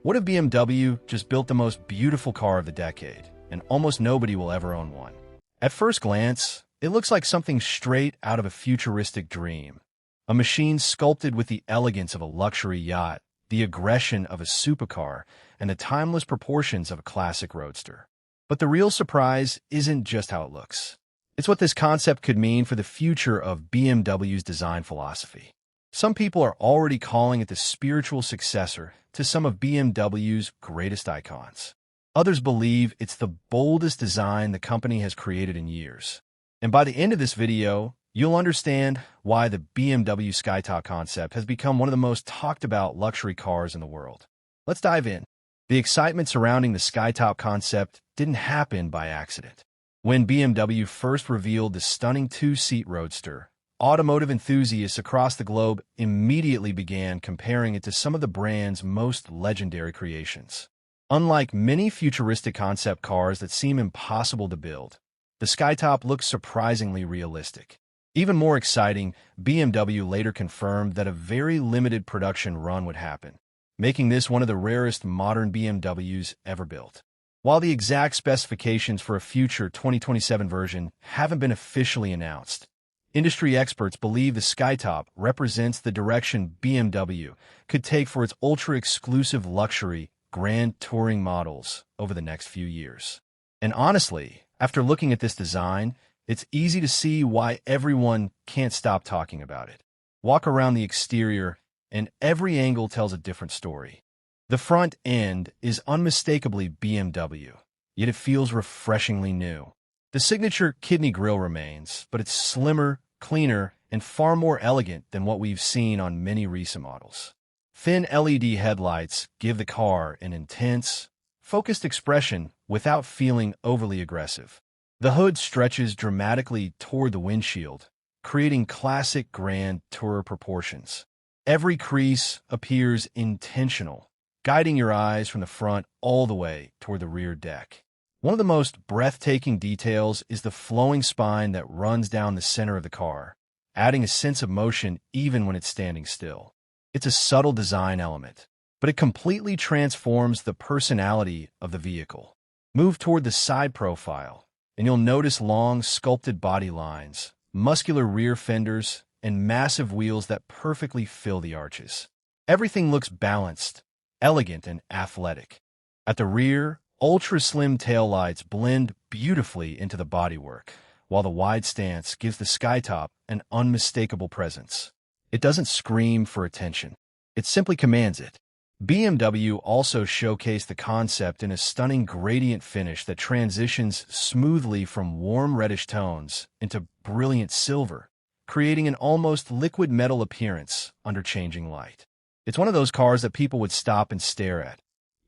What if BMW just built the most beautiful car of the decade, and almost nobody will ever own one? At first glance, it looks like something straight out of a futuristic dream. A machine sculpted with the elegance of a luxury yacht, the aggression of a supercar, and the timeless proportions of a classic roadster. But the real surprise isn't just how it looks. It's what this concept could mean for the future of BMW's design philosophy. Some people are already calling it the spiritual successor to some of BMW's greatest icons. Others believe it's the boldest design the company has created in years. And by the end of this video, you'll understand why the BMW Skytop Concept has become one of the most talked about luxury cars in the world. Let's dive in. The excitement surrounding the Skytop concept didn't happen by accident. When BMW first revealed the stunning two-seat roadster, automotive enthusiasts across the globe immediately began comparing it to some of the brand's most legendary creations. Unlike many futuristic concept cars that seem impossible to build, the Skytop looks surprisingly realistic. Even more exciting, BMW later confirmed that a very limited production run would happen, making this one of the rarest modern BMWs ever built. While the exact specifications for a future 2027 version haven't been officially announced, industry experts believe the Skytop represents the direction BMW could take for its ultra-exclusive luxury grand touring models over the next few years. And honestly, after looking at this design, it's easy to see why everyone can't stop talking about it. Walk around the exterior, and every angle tells a different story. The front end is unmistakably BMW, yet it feels refreshingly new. The signature kidney grille remains, but it's slimmer, cleaner, and far more elegant than what we've seen on many recent models. Thin LED headlights give the car an intense, focused expression without feeling overly aggressive. The hood stretches dramatically toward the windshield, creating classic grand tourer proportions. Every crease appears intentional, guiding your eyes from the front all the way toward the rear deck. One of the most breathtaking details is the flowing spine that runs down the center of the car, adding a sense of motion even when it's standing still. It's a subtle design element, but it completely transforms the personality of the vehicle. Move toward the side profile, and you'll notice long, sculpted body lines, muscular rear fenders, and massive wheels that perfectly fill the arches. Everything looks balanced, elegant, and athletic. At the rear, ultra-slim taillights blend beautifully into the bodywork, while the wide stance gives the Skytop an unmistakable presence. It doesn't scream for attention. It simply commands it. BMW also showcased the concept in a stunning gradient finish that transitions smoothly from warm reddish tones into brilliant silver, creating an almost liquid metal appearance under changing light. It's one of those cars that people would stop and stare at,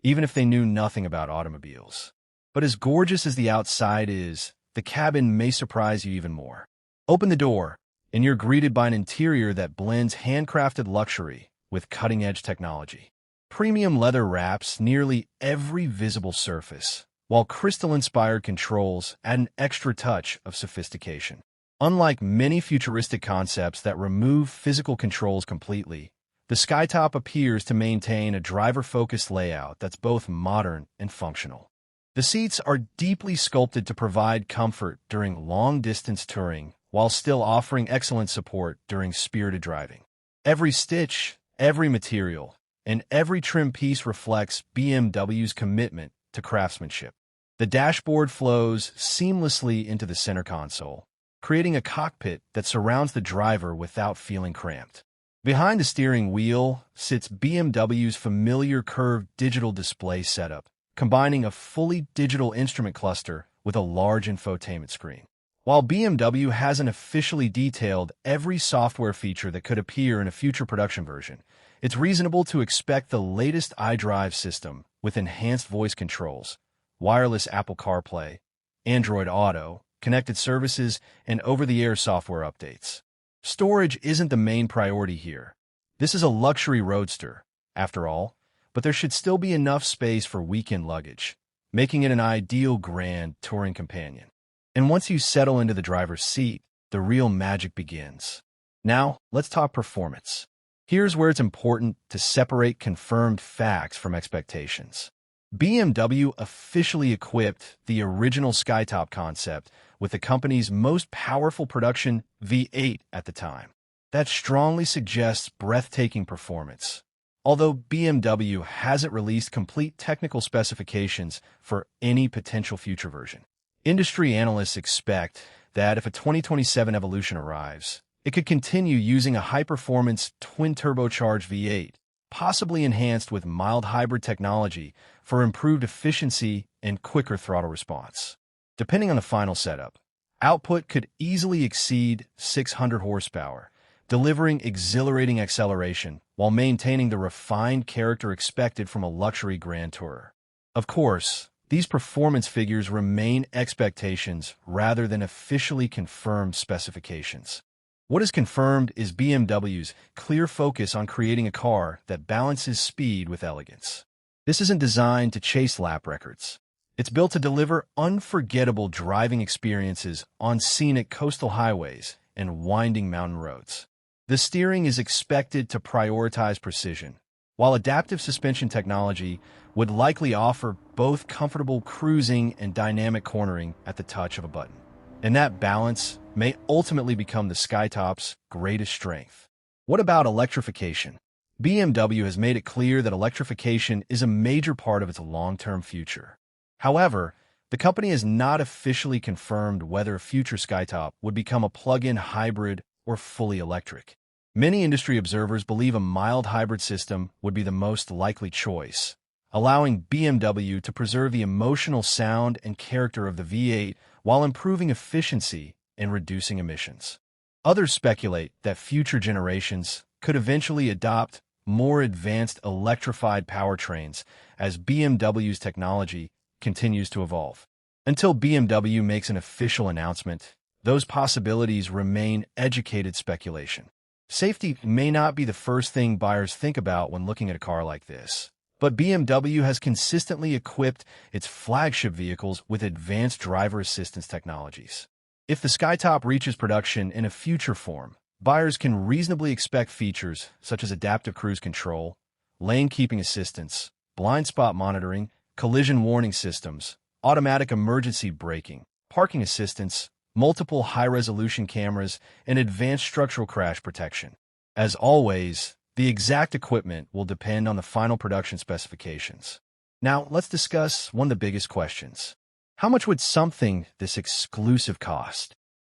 even if they knew nothing about automobiles. But as gorgeous as the outside is, the cabin may surprise you even more. Open the door, and you're greeted by an interior that blends handcrafted luxury with cutting-edge technology. Premium leather wraps nearly every visible surface, while crystal-inspired controls add an extra touch of sophistication. Unlike many futuristic concepts that remove physical controls completely, the Skytop appears to maintain a driver-focused layout that's both modern and functional. The seats are deeply sculpted to provide comfort during long-distance touring while still offering excellent support during spirited driving. Every stitch, every material, and every trim piece reflects BMW's commitment to craftsmanship. The dashboard flows seamlessly into the center console, creating a cockpit that surrounds the driver without feeling cramped. Behind the steering wheel sits BMW's familiar curved digital display setup, combining a fully digital instrument cluster with a large infotainment screen. While BMW hasn't officially detailed every software feature that could appear in a future production version, it's reasonable to expect the latest iDrive system with enhanced voice controls, wireless Apple CarPlay, Android Auto, connected services, and over-the-air software updates. Storage isn't the main priority here. This is a luxury roadster, after all, but there should still be enough space for weekend luggage, making it an ideal grand touring companion. And once you settle into the driver's seat, the real magic begins. Now, let's talk performance. Here's where it's important to separate confirmed facts from expectations. BMW officially equipped the original Skytop concept with the company's most powerful production V8 at the time. That strongly suggests breathtaking performance. Although BMW hasn't released complete technical specifications for any potential future version, industry analysts expect that if a 2027 Evolution arrives, it could continue using a high-performance twin-turbocharged V8, possibly enhanced with mild hybrid technology for improved efficiency and quicker throttle response. Depending on the final setup, output could easily exceed 600 horsepower, delivering exhilarating acceleration while maintaining the refined character expected from a luxury Grand Tourer. Of course, these performance figures remain expectations rather than officially confirmed specifications. What is confirmed is BMW's clear focus on creating a car that balances speed with elegance. This isn't designed to chase lap records. It's built to deliver unforgettable driving experiences on scenic coastal highways and winding mountain roads. The steering is expected to prioritize precision, while adaptive suspension technology would likely offer both comfortable cruising and dynamic cornering at the touch of a button. And that balance may ultimately become the Skytop's greatest strength. What about electrification? BMW has made it clear that electrification is a major part of its long-term future. However, the company has not officially confirmed whether a future Skytop would become a plug-in hybrid or fully electric. Many industry observers believe a mild hybrid system would be the most likely choice, allowing BMW to preserve the emotional sound and character of the V8 while improving efficiency and reducing emissions. Others speculate that future generations could eventually adopt more advanced electrified powertrains as BMW's technology continues to evolve. Until BMW makes an official announcement, those possibilities remain educated speculation. Safety may not be the first thing buyers think about when looking at a car like this, but BMW has consistently equipped its flagship vehicles with advanced driver assistance technologies. If the Skytop reaches production in a future form, buyers can reasonably expect features such as adaptive cruise control, lane keeping assistance, blind spot monitoring, collision warning systems, automatic emergency braking, parking assistance, multiple high-resolution cameras, and advanced structural crash protection. As always, the exact equipment will depend on the final production specifications. Now, let's discuss one of the biggest questions. How much would something this exclusive cost?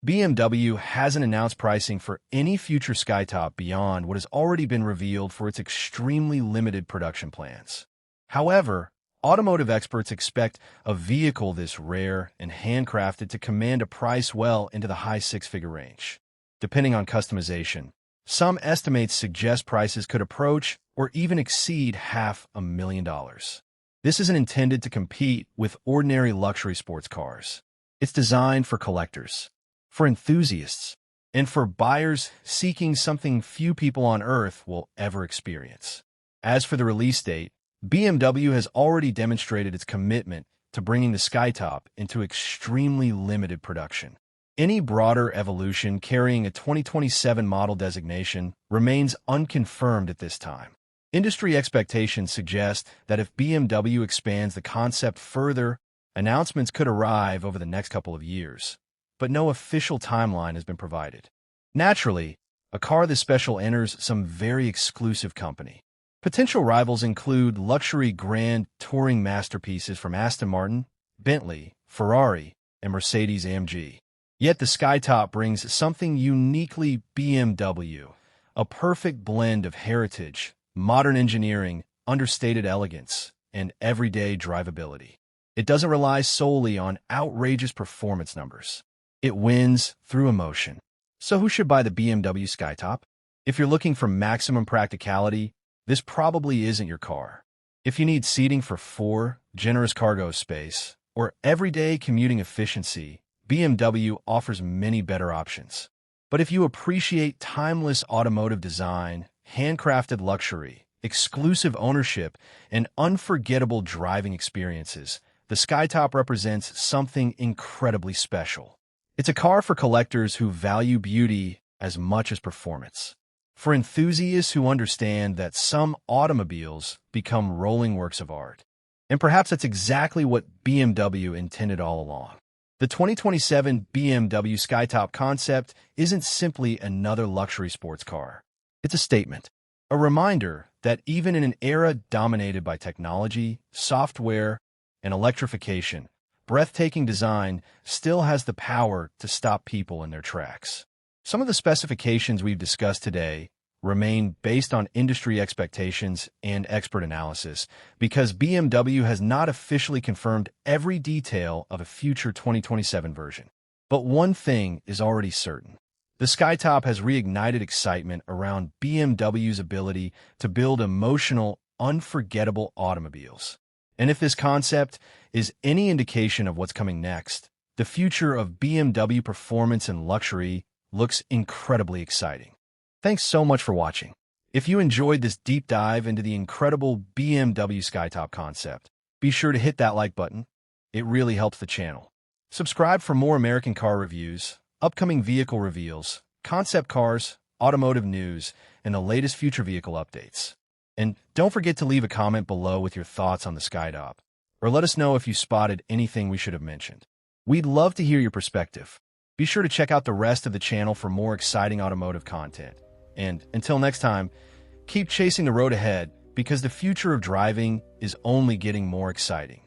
BMW hasn't announced pricing for any future Skytop beyond what has already been revealed for its extremely limited production plans. However, automotive experts expect a vehicle this rare and handcrafted to command a price well into the high six-figure range. Depending on customization, some estimates suggest prices could approach or even exceed $500,000. This isn't intended to compete with ordinary luxury sports cars. It's designed for collectors, for enthusiasts, and for buyers seeking something few people on Earth will ever experience. As for the release date, BMW has already demonstrated its commitment to bringing the Skytop into extremely limited production. Any broader evolution carrying a 2027 model designation remains unconfirmed at this time. Industry expectations suggest that if BMW expands the concept further, announcements could arrive over the next couple of years, but no official timeline has been provided. Naturally, a car this special enters some very exclusive company. Potential rivals include luxury grand touring masterpieces from Aston Martin, Bentley, Ferrari, and Mercedes-AMG. Yet the Skytop brings something uniquely BMW, a perfect blend of heritage, modern engineering, understated elegance, and everyday drivability. It doesn't rely solely on outrageous performance numbers. It wins through emotion. So who should buy the BMW Skytop? If you're looking for maximum practicality, this probably isn't your car. If you need seating for 4, generous cargo space, or everyday commuting efficiency, BMW offers many better options. But if you appreciate timeless automotive design, handcrafted luxury, exclusive ownership, and unforgettable driving experiences, the Skytop represents something incredibly special. It's a car for collectors who value beauty as much as performance. for enthusiasts who understand that some automobiles become rolling works of art. And perhaps that's exactly what BMW intended all along. The 2027 BMW Skytop Concept isn't simply another luxury sports car. It's a statement, a reminder that even in an era dominated by technology, software, and electrification, breathtaking design still has the power to stop people in their tracks. Some of the specifications we've discussed today remain based on industry expectations and expert analysis because BMW has not officially confirmed every detail of a future 2027 version. But one thing is already certain. The Skytop has reignited excitement around BMW's ability to build emotional, unforgettable automobiles. And if this concept is any indication of what's coming next, the future of BMW performance and luxury looks incredibly exciting. Thanks so much for watching. If you enjoyed this deep dive into the incredible BMW Skytop concept, be sure to hit that like button. It really helps the channel. Subscribe for more American car reviews, upcoming vehicle reveals, concept cars, automotive news, and the latest future vehicle updates. And don't forget to leave a comment below with your thoughts on the Skytop, or let us know if you spotted anything we should have mentioned. We'd love to hear your perspective. Be sure to check out the rest of the channel for more exciting automotive content. And until next time, keep chasing the road ahead because the future of driving is only getting more exciting.